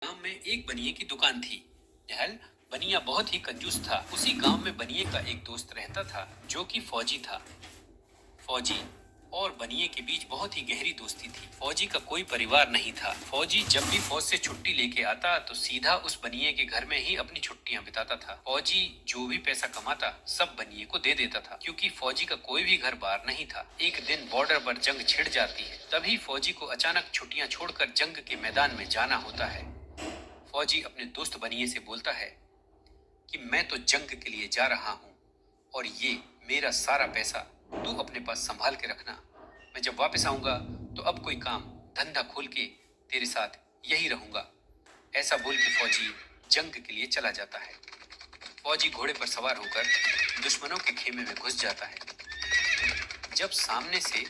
गांव में एक बनिए की दुकान थी। नहल बनिया बहुत ही कंजूस था। उसी गांव में बनिए का एक दोस्त रहता था जो कि फौजी था। फौजी और बनिए के बीच बहुत ही गहरी दोस्ती थी। फौजी का कोई परिवार नहीं था। फौजी जब भी फौज से छुट्टी लेके आता तो सीधा उस बनिए के घर में ही अपनी छुट्टियां बिताता था। फौजी जो भी पैसा कमाता सब बनिए को दे देता था क्योंकि फौजी का कोई भी घर बार नहीं था। एक दिन बॉर्डर पर जंग छिड़ जाती है। तभी फौजी को अचानक छुट्टियां छोड़कर जंग के मैदान में जाना होता है। फौजी अपने दोस्त बनिए से बोलता है कि मैं तो जंग के लिए जा रहा हूँ और ये मेरा सारा पैसा तू अपने पास संभाल के रखना। मैं जब वापस आऊंगा तो अब कोई काम धंधा खोल के तेरे साथ यही रहूंगा। ऐसा बोल के फौजी जंग के लिए चला जाता है। फौजी घोड़े पर सवार होकर दुश्मनों के खेमे में घुस जाता है। जब सामने से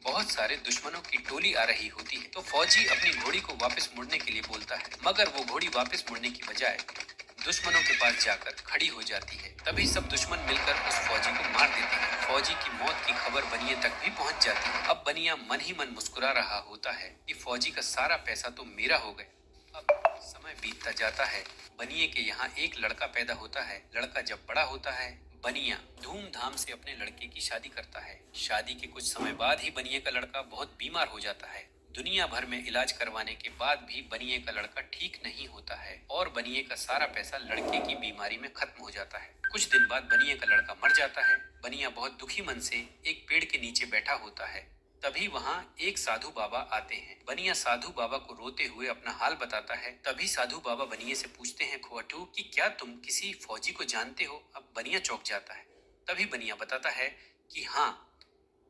बहुत सारे दुश्मनों की टोली आ रही होती है तो फौजी अपनी घोड़ी को वापस मुड़ने के लिए बोलता है, मगर वो घोड़ी वापस मुड़ने की बजाय दुश्मनों के पास जाकर खड़ी हो जाती है। तभी सब दुश्मन मिलकर उस फौजी को मार देते हैं। फौजी की मौत की खबर बनिए तक भी पहुंच जाती है। अब बनिया मन ही मन मुस्कुरा रहा होता है कि फौजी का सारा पैसा तो मेरा हो गया। अब समय बीतता जाता है। बनिए के यहाँ एक लड़का पैदा होता है। लड़का जब बड़ा होता है बनिया धूमधाम से अपने लड़के की शादी करता है। शादी के कुछ समय बाद ही बनिए का लड़का बहुत बीमार हो जाता है। दुनिया भर में इलाज करवाने के बाद भी बनिए का लड़का ठीक नहीं होता है और बनिए का सारा पैसा लड़के की बीमारी में खत्म हो जाता है। कुछ दिन बाद बनिए का लड़का मर जाता है। बनिया बहुत दुखी मन से एक पेड़ के नीचे बैठा होता है। तभी वहां एक साधु बाबा आते हैं। बनिया साधु बाबा को रोते हुए अपना हाल बताता है। तभी साधु बाबा बनिए से पूछते हैं, खोअठू कि क्या तुम किसी फौजी को जानते हो? अब बनिया चौंक जाता है। तभी बनिया बताता है कि हाँ,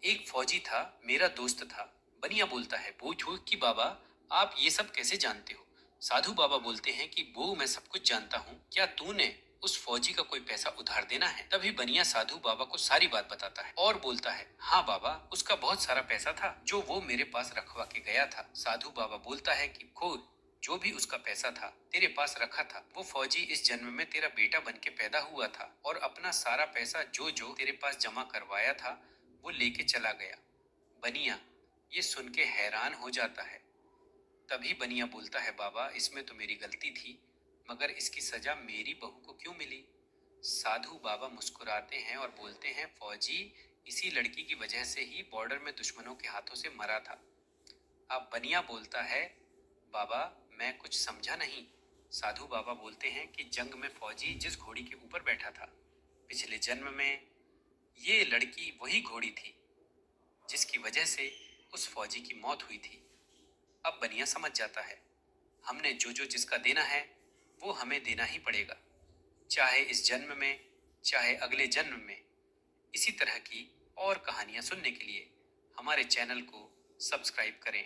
एक फौजी था, मेरा दोस्त था। बनिया बोलता है, पूछो कि बाबा आप ये सब कैसे जानते हो? साधु बाबा बोलते हैं कि वो मैं सब कुछ जानता हूँ, क्या तूने उस फौजी का कोई पैसा उधार देना है? तभी बनिया साधु बाबा को सारी बात बताता है और बोलता है, हाँ बाबा, उसका बहुत सारा पैसा था जो वो मेरे पास रखवा के गया था। साधु बाबा बोलता है कि खोद जो भी उसका पैसा था तेरे पास रखा था, वो फौजी इस जन्म में तेरा बेटा बन के पैदा हुआ था और अपना सारा पैसा जो जो तेरे पास जमा करवाया था वो लेके चला गया। बनिया ये सुन के हैरान हो जाता है। तभी बनिया बोलता है, बाबा इसमें तो मेरी गलती थी, मगर इसकी सजा मेरी बहू को क्यों मिली? साधु बाबा मुस्कुराते हैं और बोलते हैं, फौजी इसी लड़की की वजह से ही बॉर्डर में दुश्मनों के हाथों से मरा था। अब बनिया बोलता है, बाबा मैं कुछ समझा नहीं। साधु बाबा बोलते हैं कि जंग में फौजी जिस घोड़ी के ऊपर बैठा था, पिछले जन्म में ये लड़की वही घोड़ी थी जिसकी वजह से उस फौजी की मौत हुई थी। अब बनिया समझ जाता है, हमने जो जो जिसका देना है वो हमें देना ही पड़ेगा, चाहे इस जन्म में चाहे अगले जन्म में। इसी तरह की और कहानियां सुनने के लिए हमारे चैनल को सब्सक्राइब करें।